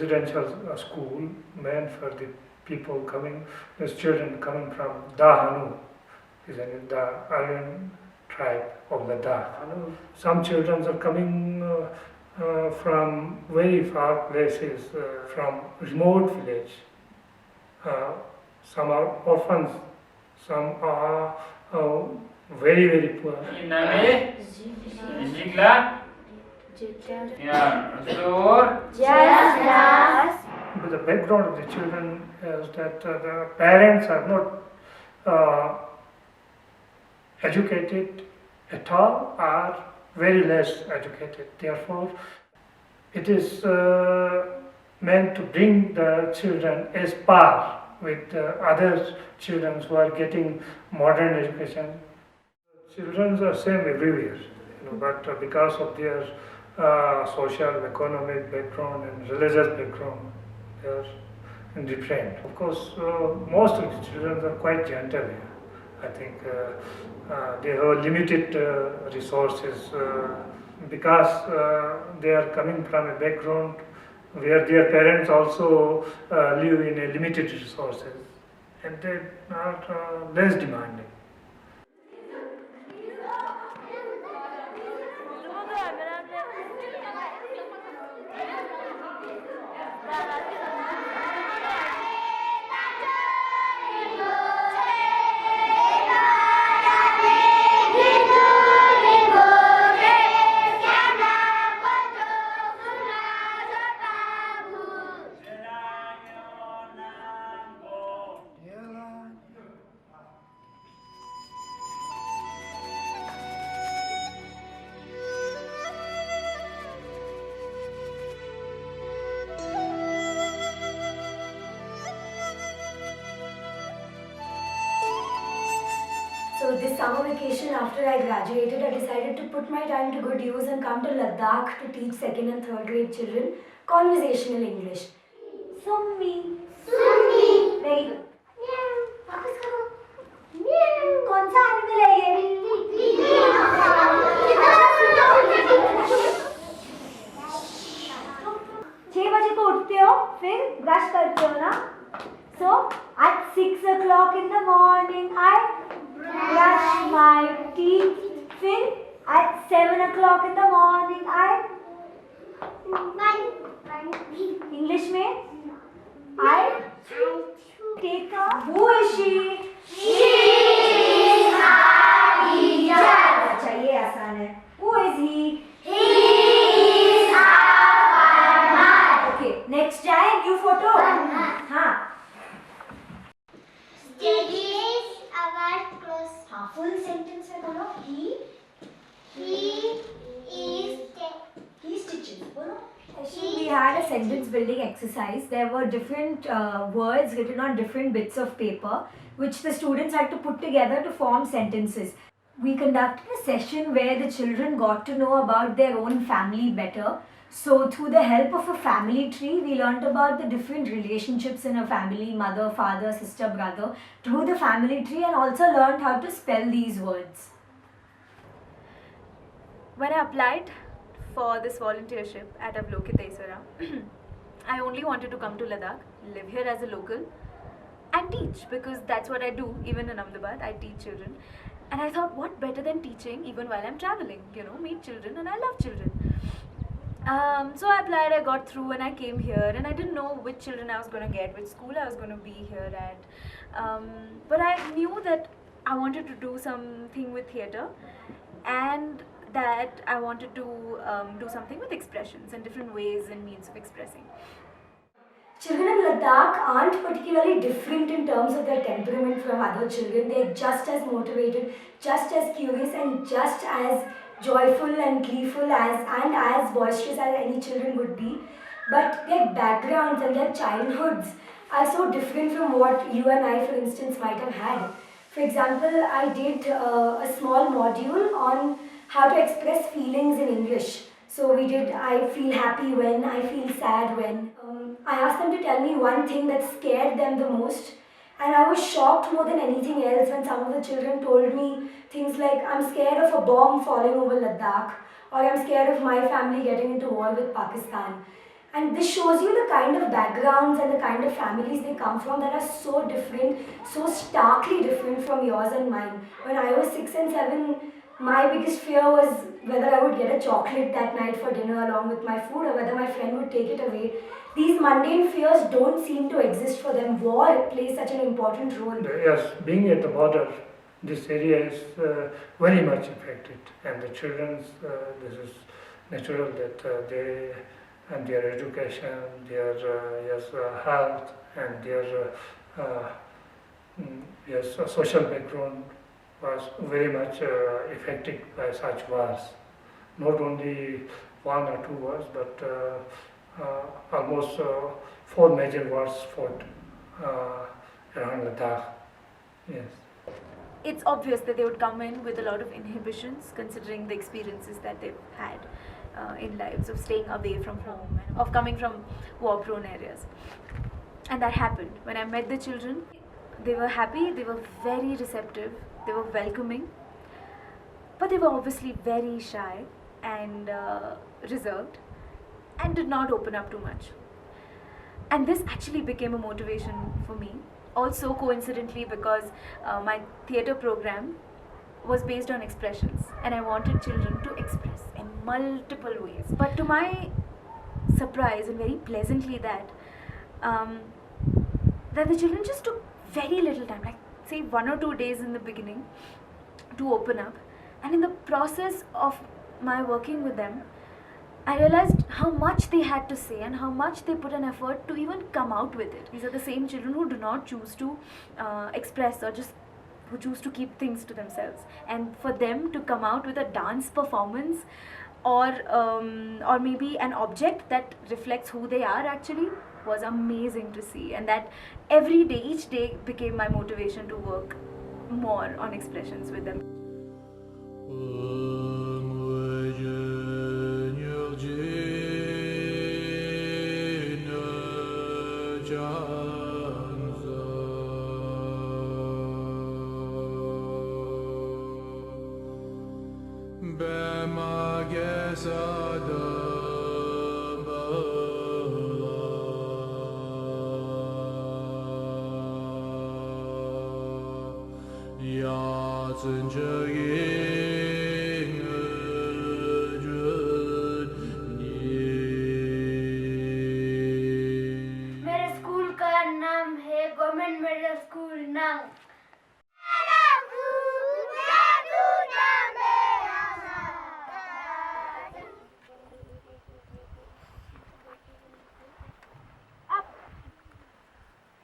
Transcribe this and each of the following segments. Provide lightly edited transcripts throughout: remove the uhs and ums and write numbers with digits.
residential school meant for the people coming, the children coming from Dahanu, is the Aryan tribe of Ladakh. Some children are coming from very far places, from remote village. Some are orphans, some are very, very poor. But the background of the children is that the parents are not educated at all, are very less educated. Therefore, it is meant to bring the children as par with other children who are getting modern education. Children are same everywhere, but because of their social, economic background and religious background, they are different. Of course, most of the children are quite gentle here. I think they have limited resources because they are coming from a background where their parents also live in a limited resources, and they are less demanding. So this summer vacation after I graduated, I decided to put my time to good use and come to Ladakh to teach 2nd and 3rd grade children conversational English. Summi. Very good. वापस करो. कौन सा animal है ये? 6 बजे को उठते हो, फिर ब्रश करते हो ना? So at 6 o'clock in the morning, I brush my teeth. Then at 7 o'clock in the morning, I English में I take a. Who is she? She is Khadija. अच्छा ये आसान है. Who is he? He is our farmer. Okay, next जाए new photo. हाँ. हाँ, full sentence में बोलो. He stitches. बोलो. We had a sentence building exercise. There were different words written on different bits of paper, which the students had to put together to form sentences. We conducted a session where the children got to know about their own family better. So through the help of a family tree, we learnt about the different relationships in a family, mother, father, sister, brother, through the family tree, and also learnt how to spell these words. When I applied for this volunteership at Avlokiteshwara, I only wanted to come to Ladakh, live here as a local, and teach, because that's what I do. Even in Ahmedabad, I teach children. And I thought, what better than teaching even while I'm traveling? Meet children, and I love children. So I applied, I got through, and I came here, and I didn't know which children I was going to get, which school I was going to be here at. But I knew that I wanted to do something with theatre, and that I wanted to do something with expressions and different ways and means of expressing. Children in Ladakh aren't particularly different in terms of their temperament from other children. They're just as motivated, just as curious, and just as joyful and gleeful and as boisterous as any children would be. But their backgrounds and their childhoods are so different from what you and I, for instance, might have had. For example, I did a small module on how to express feelings in English. So we did I feel happy when, I feel sad when. I asked them to tell me one thing that scared them the most. And I was shocked more than anything else when some of the children told me things like, I'm scared of a bomb falling over Ladakh, or I'm scared of my family getting into war with Pakistan. And this shows you the kind of backgrounds and the kind of families they come from that are so different, so starkly different from yours and mine. When I was 6 and 7, my biggest fear was whether I would get a chocolate that night for dinner along with my food or whether my friend would take it away. These mundane fears don't seem to exist for them. War plays such an important role. Yes, being at the border, this area is very much affected, and the children's, this is natural that they and their education, their yes, health, and their yes, social background was very much affected by such wars. Not only one or two wars, but almost four major wars fought around Ladakh. Yes. It's obvious that they would come in with a lot of inhibitions, considering the experiences that they've had in lives of staying away from home and of coming from war-prone areas. And that happened. When I met the children, they were happy, they were very receptive, they were welcoming, but they were obviously very shy and reserved and did not open up too much. And this actually became a motivation for me. Also, coincidentally, because my theatre program was based on expressions, and I wanted children to express in multiple ways. But to my surprise, and very pleasantly, that the children just took very little time, like say 1 or 2 days in the beginning, to open up. And in the process of my working with them, I realized how much they had to say and how much they put an effort to even come out with it. These are the same children who do not choose to express, or just who choose to keep things to themselves. And for them to come out with a dance performance, or maybe an object that reflects who they are actually, was amazing to see. And that every day, each day, became my motivation to work more on expressions with them. मेरे school का नाम है government middle school now.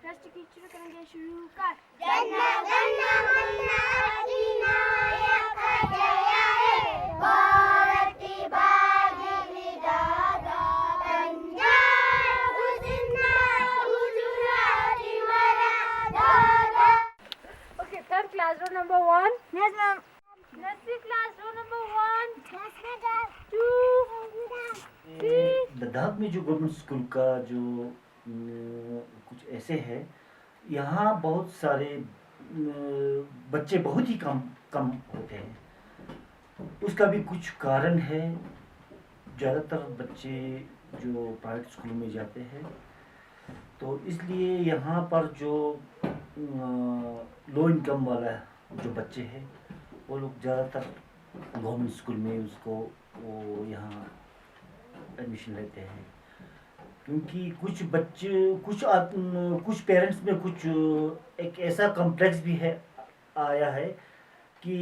राष्ट्र की शुरू करेंगे, शुरू कर। जन्ना जन्ना मन्ना दीना एक जया है, भारत की भाग्य दादा पंजाब हुस्ना गुजराती मरा दादा। Okay, third class row number 1. Yes, ma'am. Nursery class row number 1. Yes, madam. 2, 3. Ladakh में जो गवर्नमेंट स्कूल का जो कुछ ऐसे है, यहाँ बहुत सारे बच्चे बहुत ही कम होते हैं। उसका भी कुछ कारण है। ज़्यादातर बच्चे जो प्राइवेट स्कूल में जाते हैं, तो इसलिए यहाँ पर जो लो इनकम वाला जो बच्चे हैं, वो लोग ज़्यादातर गवर्नमेंट स्कूल में उसको वो यहाँ एडमिशन लेते हैं। क्योंकि कुछ बच्चे कुछ पेरेंट्स में कुछ एक ऐसा कॉम्प्लेक्स भी है आया है कि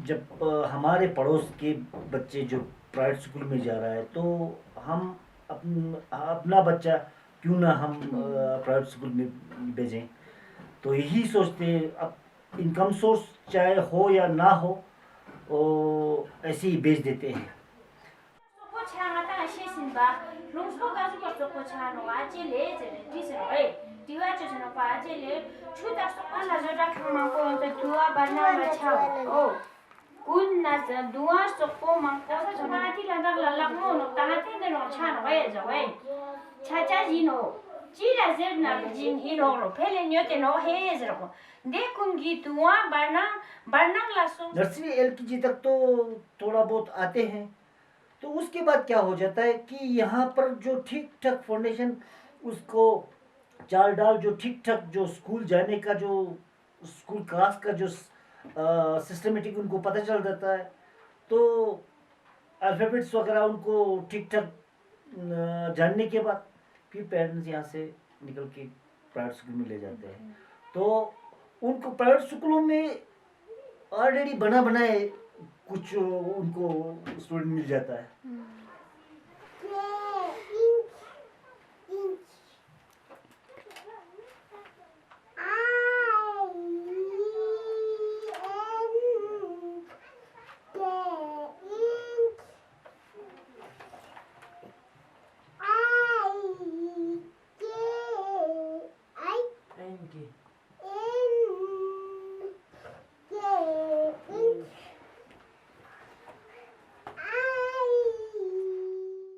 जब हमारे पड़ोस के बच्चे जो प्राइवेट स्कूल में जा रहा है, तो हम अपना बच्चा क्यों ना हम प्राइवेट स्कूल में भेजें। तो यही सोचते, अब इनकम सोर्स चाहे हो या ना हो, ऐसे ही भेज देते हैं। नर्सरी LKG तक तो थोड़ा बहुत आते हैं, तो उसके बाद क्या हो जाता है कि यहाँ पर जो ठीक ठाक फाउंडेशन उसको चाल डाल, जो ठीक ठाक जो स्कूल जाने का जो स्कूल क्लास का जो सिस्टमेटिक उनको पता चल जाता है, तो अल्फ़ाबेट्स वगैरह उनको ठीक ठाक जानने के बाद फिर पेरेंट्स यहाँ से निकल के प्राइवेट स्कूल में ले जाते हैं। तो उनको प्राइवेट स्कूलों में ऑलरेडी बना बनाए कुछ उनको स्टूडेंट मिल जाता है।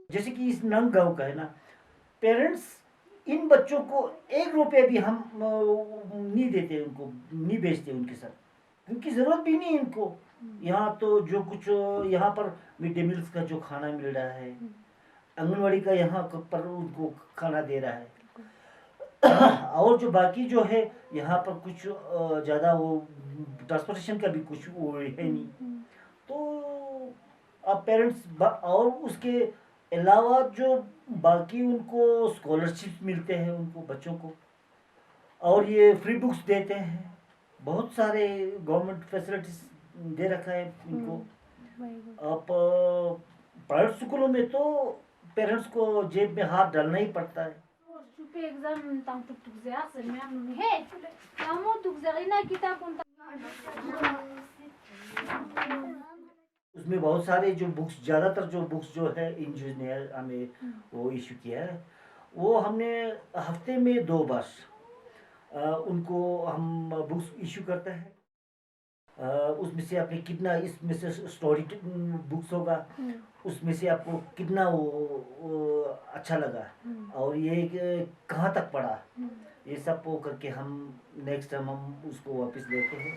जैसे कि इस नंग गांव का है ना, पेरेंट्स इन बच्चों को 1 रुपये भी हम नहीं देते, उनको नहीं बेचते उनके साथ, उनकी ज़रूरत भी नहीं इनको। यहाँ तो जो कुछ यहाँ पर मिड डे मील्स का जो खाना मिल रहा है, आंगनवाड़ी का यहाँ पर उनको खाना दे रहा है, और जो बाकी जो है यहाँ पर कुछ ज़्यादा वो ट्रांसपोर्टेशन का भी कुछ वो है नहीं। तो अब पेरेंट्स और उसके अलावा जो बाकी उनको स्कॉलरशिप मिलते हैं उनको बच्चों को, और ये फ्री बुक्स देते हैं, बहुत सारे गवर्नमेंट फैसिलिटीज दे रखा है इनको। अब प्राइवेट स्कूलों में तो पेरेंट्स को जेब में हाथ डालना ही पड़ता है। Pe examen tam tukzea să mi-am he. Am o tukzerina kitab उसमें बहुत सारे जो बुक्स, ज़्यादातर जो बुक्स जो है इंजीनियर ने हमें वो इशू किया है, वो हमने हफ्ते में 2 बार उनको हम बुक्स इशू करते हैं। उसमें से आपने कितना, इसमें से स्टोरी बुक्स होगा, उसमें से आपको कितना वो अच्छा लगा और ये कहाँ तक पढ़ा, ये सब वो करके हम नेक्स्ट टाइम हम उसको वापस लेते हैं।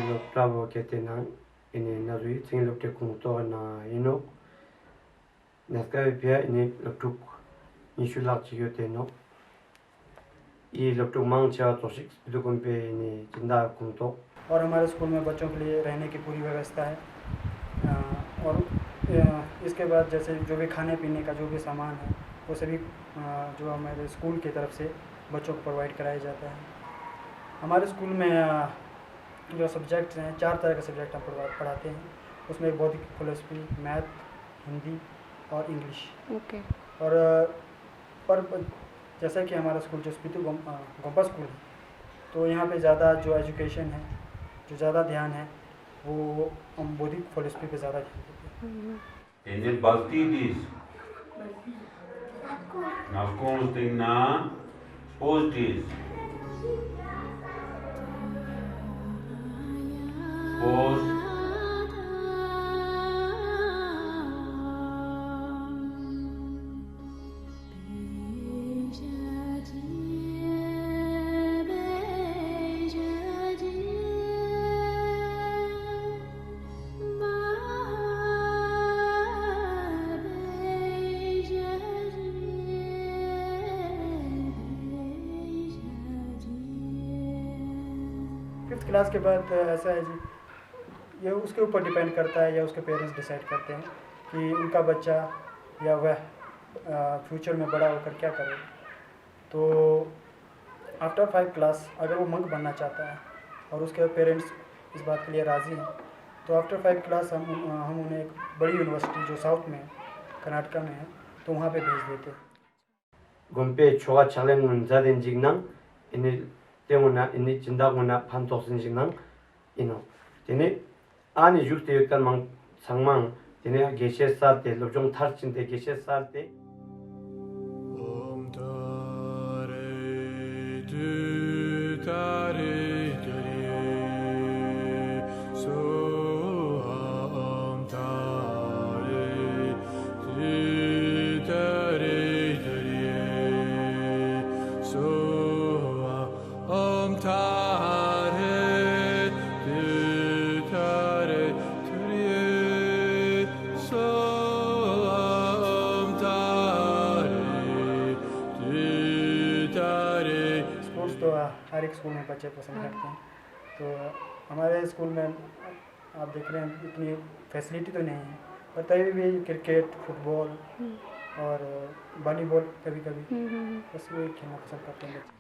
Lo plavo que tenan en Narui, sin lo que contó na ino. Nasca vipia ini lo tuk insula chiyo teno. ये लोग तो मांग चाह तो सिक्स बिल्कुल पे नहीं जिंदा कुंतो। और हमारे स्कूल में बच्चों के लिए रहने की पूरी व्यवस्था है। और इसके बाद जैसे जो भी खाने पीने का जो भी सामान है वो सभी जो हमारे स्कूल की तरफ से बच्चों को प्रोवाइड कराया जाता है। हमारे स्कूल में जो सब्जेक्ट्स हैं, 4 तरह के सब्जेक्ट हम पढ़ाते हैं। उसमें भौतिक, फिलोसफी, मैथ, हिंदी और इंग्लिश। ओके। और जैसा कि हमारा स्कूल जो स्पीतु गोम्पा स्कूल है, तो यहाँ पे ज़्यादा जो एजुकेशन है, जो ज़्यादा ध्यान है वो हम बौद्धिक फिलोसफी पे ज़्यादा ध्यान देते हैं। Ini bakti dis. Na consting na postis. Post. Fifth class के बाद ऐसा है जी, ये उसके ऊपर डिपेंड करता है या उसके पेरेंट्स डिसाइड करते हैं कि उनका बच्चा या वह फ्यूचर में बड़ा होकर क्या करे। तो आफ्टर 5 क्लास अगर वो मंक बनना चाहता है और उसके पेरेंट्स इस बात के लिए राज़ी हैं तो आफ्टर 5 क्लास हम उन्हें एक बड़ी यूनिवर्सिटी जो साउथ में है, कर्नाटका में है, तो वहाँ पे भेज देते हैं। gompe choga chalen ngun zaden jignang ini temuna ini jindaguna pantoksin jignang ino tene ani yukte yuktan mang sangmang tene geshe salte lobjong tarchinte geshe salte Om Tare Tu Tare Tare So Om Tare Tu Tare Tare So Om Tare Tu Tare Tare So Om Tare Tu Tare sports तो हर एक school में बच्चे पसंद करते हैं। तो हमारे school में आप देख रहे हैं इतनी फैसिलिटी तो नहीं है, पर तभी भी क्रिकेट, फुटबॉल और वॉलीबॉल कभी कभी बस वही खेलना पसंद करते हैं बच्चे।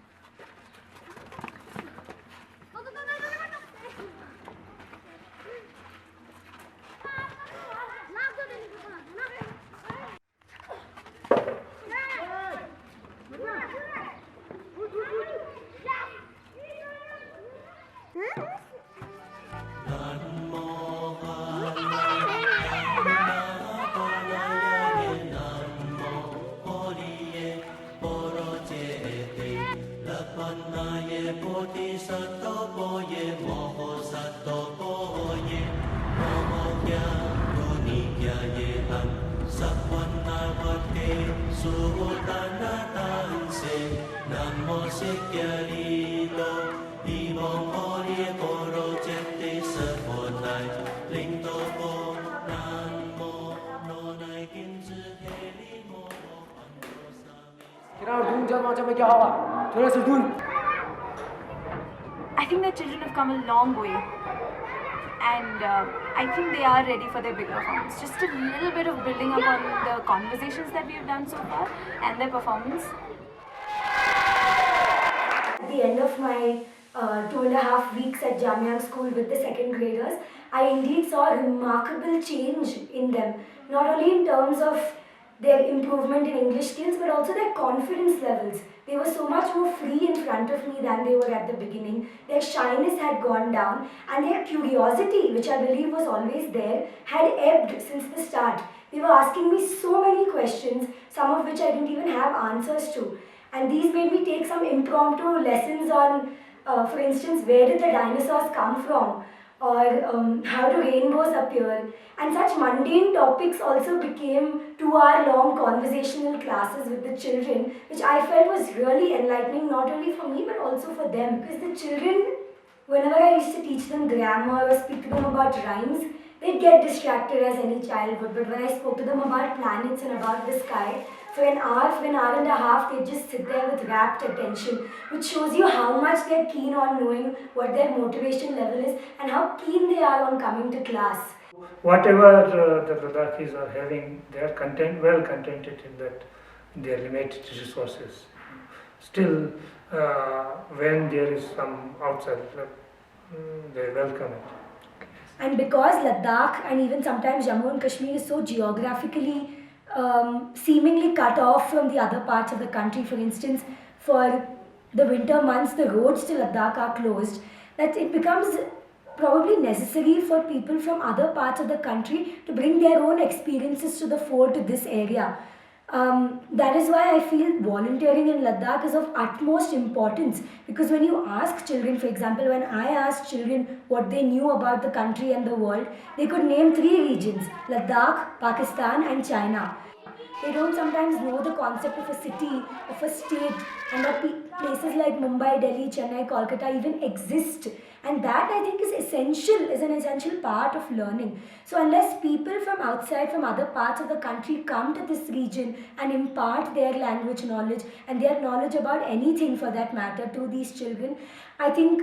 I think the children have come a long way, and I think they are ready for their bigger performance. Just a little bit of building up on the conversations that we have done so far and their performance. At the end of my 2.5 weeks at Jamyang School with the second graders, I indeed saw a remarkable change in them, not only in terms of their improvement in English skills but also their confidence levels. They were so much more free in front of me than they were at the beginning. Their shyness had gone down and their curiosity, which I believe was always there, had ebbed since the start. They were asking me so many questions, some of which I didn't even have answers to. And these made me take some impromptu lessons on, for instance, where did the dinosaurs come from? Or how do rainbows appear? And such mundane topics also became 2-hour-long conversational classes with the children, which I felt was really enlightening, not only for me but also for them. Because the children, whenever I used to teach them grammar or speak to them about rhymes, they'd get distracted as any child would. But when I spoke to them about planets and about the sky, for an hour and a half, they'd just sit there with rapt attention, which shows you how much they're keen on knowing what their motivation level is and how keen they are on coming to class. Whatever the Ladakhis are having, they are well contented in that their limited resources. Still, when there is some outside, they welcome it. And because Ladakh and even sometimes Jammu and Kashmir is so geographically seemingly cut off from the other parts of the country, for instance, for the winter months the roads to Ladakh are closed, that it becomes probably necessary for people from other parts of the country to bring their own experiences to the fore to this area. That is why I feel volunteering in Ladakh is of utmost importance, because when you ask children, for example, when I asked children what they knew about the country and the world, they could name 3 regions: Ladakh, Pakistan and China. They don't sometimes know the concept of a city, of a state, and that places like Mumbai, Delhi, Chennai, Kolkata even exist. And that, I think, is an essential part of learning. So unless people from outside, from other parts of the country come to this region and impart their language knowledge and their knowledge about anything for that matter to these children, I think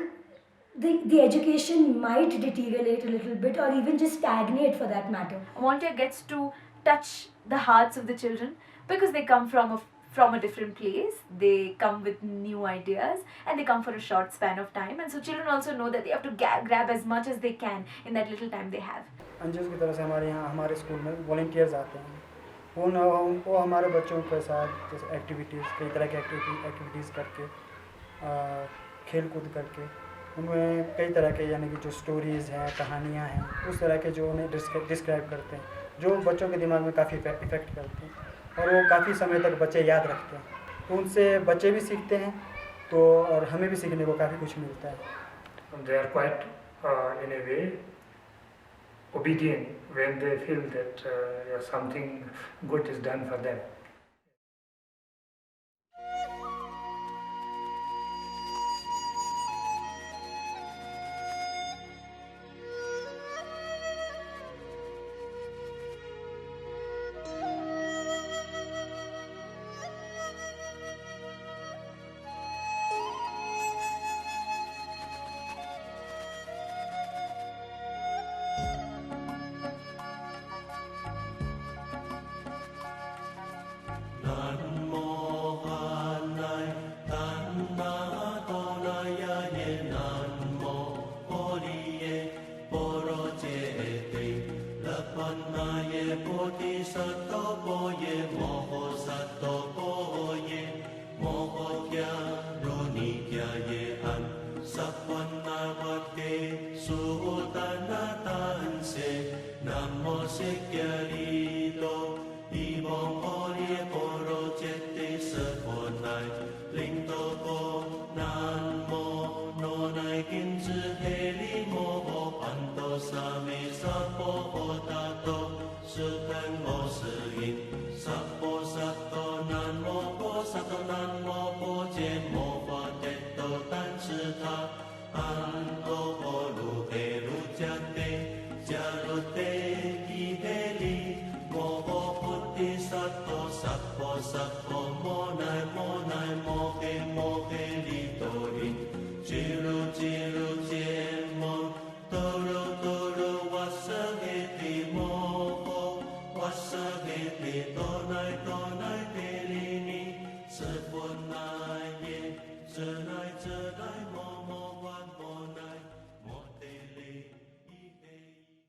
the education might deteriorate a little bit or even just stagnate for that matter. Volunteer gets to touch the hearts of the children because they come from a from a different place. They come with new ideas and they come for a short span of time, and so children also know that they have to grab as much as they can in that little time they have. NGO की तरफ से हमारे यहाँ हमारे school में volunteers आते हैं। वो हमारे बच्चों के साथ जैसे एक्टिविटीज़, कई तरह की एक्टिविटीज़ करके, खेल कूद करके, उनमें कई तरह के यानी कि जो स्टोरीज़ हैं, कहानियाँ हैं, उस तरह के जो उन्हें डिस्क्राइब करते हैं, जो बच्चों के दिमाग में काफ़ी इफ़ेक्ट करते हैं और वो काफ़ी समय तक बच्चे याद रखते हैं। तो उनसे बच्चे भी सीखते हैं, तो और हमें भी सीखने को काफ़ी कुछ मिलता है। They are quite in a way obedient when they feel that something good is done for them. Tonight,